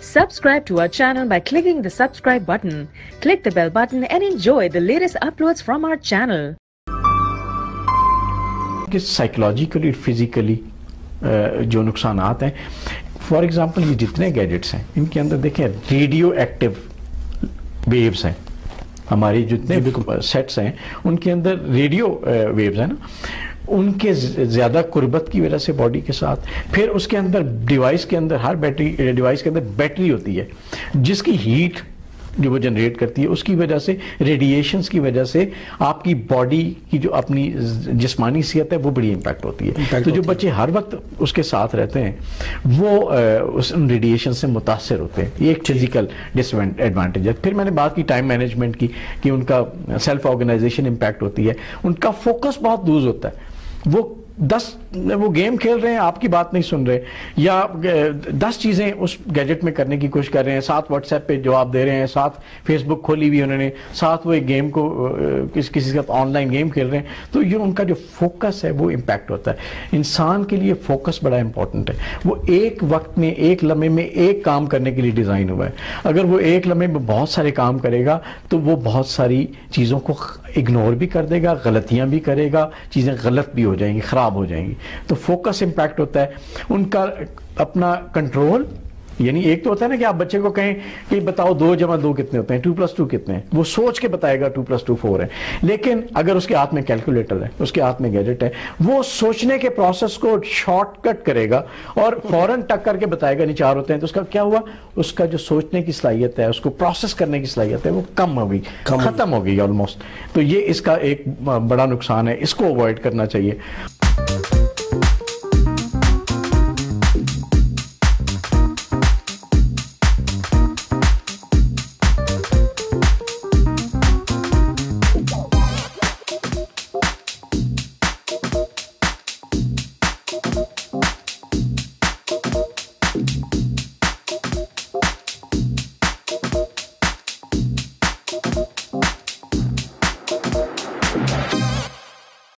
Subscribe to our channel by clicking the subscribe button. Click the bell button and enjoy the latest uploads from our channel. کہ psychologically physically جو نقصانات ہیں، for example یہ جتنے gadgets ہیں ان کے اندر دیکھیں ریڈیو ایکٹیو ویوز ہیں. ہماری جتنے سیٹس ہیں ان کے اندر ریڈیو ویوز ہیں نا، ان کے زیادہ قربت کی وجہ سے باڈی کے ساتھ، پھر اس کے اندر ڈیوائس کے اندر ہر ڈیوائس کے اندر بیٹری ہوتی ہے جس کی ہیٹ جو وہ جنریٹ کرتی ہے، اس کی وجہ سے ریڈیشنز کی وجہ سے آپ کی باڈی کی جو اپنی جسمانی صحت ہے وہ بڑی امپیکٹ ہوتی ہے. تو جو بچے ہر وقت اس کے ساتھ رہتے ہیں وہ اس ریڈیشن سے متاثر ہوتے ہیں. یہ ایک فزیکل ڈس ایڈوانٹیج ہے. پھر میں نے بات کی ٹائم مینجمنٹ کی کہ ان کا سیلف آرگنائزیشن امپیکٹ ہوتی ہے، ان کا فوکس بہت لوز ہوتا ہے. وہ گیم کھیل رہے ہیں، آپ کی بات نہیں سن رہے، یا 10 چیزیں اس گیجٹ میں کرنے کی کوشش کر رہے ہیں، ساتھ واٹس ایپ پہ جواب دے رہے ہیں، ساتھ فیس بک کھولی ہوئی انہوں نے، ساتھ وہ ایک گیم کو کسی کے ساتھ آن لائن گیم کھیل رہے ہیں. تو یہ ان کا جو فوکس ہے وہ امپیکٹ ہوتا ہے. انسان کے لیے فوکس بڑا امپورٹنٹ ہے. وہ ایک وقت میں ایک لمحے میں ایک کام کرنے کے لیے ڈیزائن ہوا ہے. اگر وہ ایک لمحے میں بہت سارے کام کرے گا تو وہ بہت ساری چیزوں کو اگنور بھی کر دے گا، غلطیاں بھی کرے گا، چیزیں غلط بھی ہو جائیں گی، خراب ہو جائیں گی. تو فوکس امپیکٹ ہوتا ہے. ان کا اپنا کنٹرول، یعنی ایک تو ہوتا ہے نا کہ آپ بچے کو کہیں کہ بتاؤ 2 + 2 کتنے ہوتے ہیں، 2 + 2 کتنے ہیں، وہ سوچ کے بتائے گا 2 + 2 4 ہے. لیکن اگر اس کے ہاتھ میں کیلکولیٹر ہے، اس کے ہاتھ میں گیجٹ ہے، وہ سوچنے کے پروسیس کو شارٹ کٹ کرے گا اور فوراً ٹک کر کے بتائے گا نہیں 4 ہوتے ہیں. تو اس کا کیا ہوا؟ اس کا جو سوچنے کی صلاحیت ہے، اس کو پروسیس کرنے کی صلاحیت ہے، وہ کم ہو گئی، ختم ہو گئی آلموسٹ. تو یہ اس کا ایک بڑا نقصان ہے، اس کو اوائڈ کرنا چاہیے.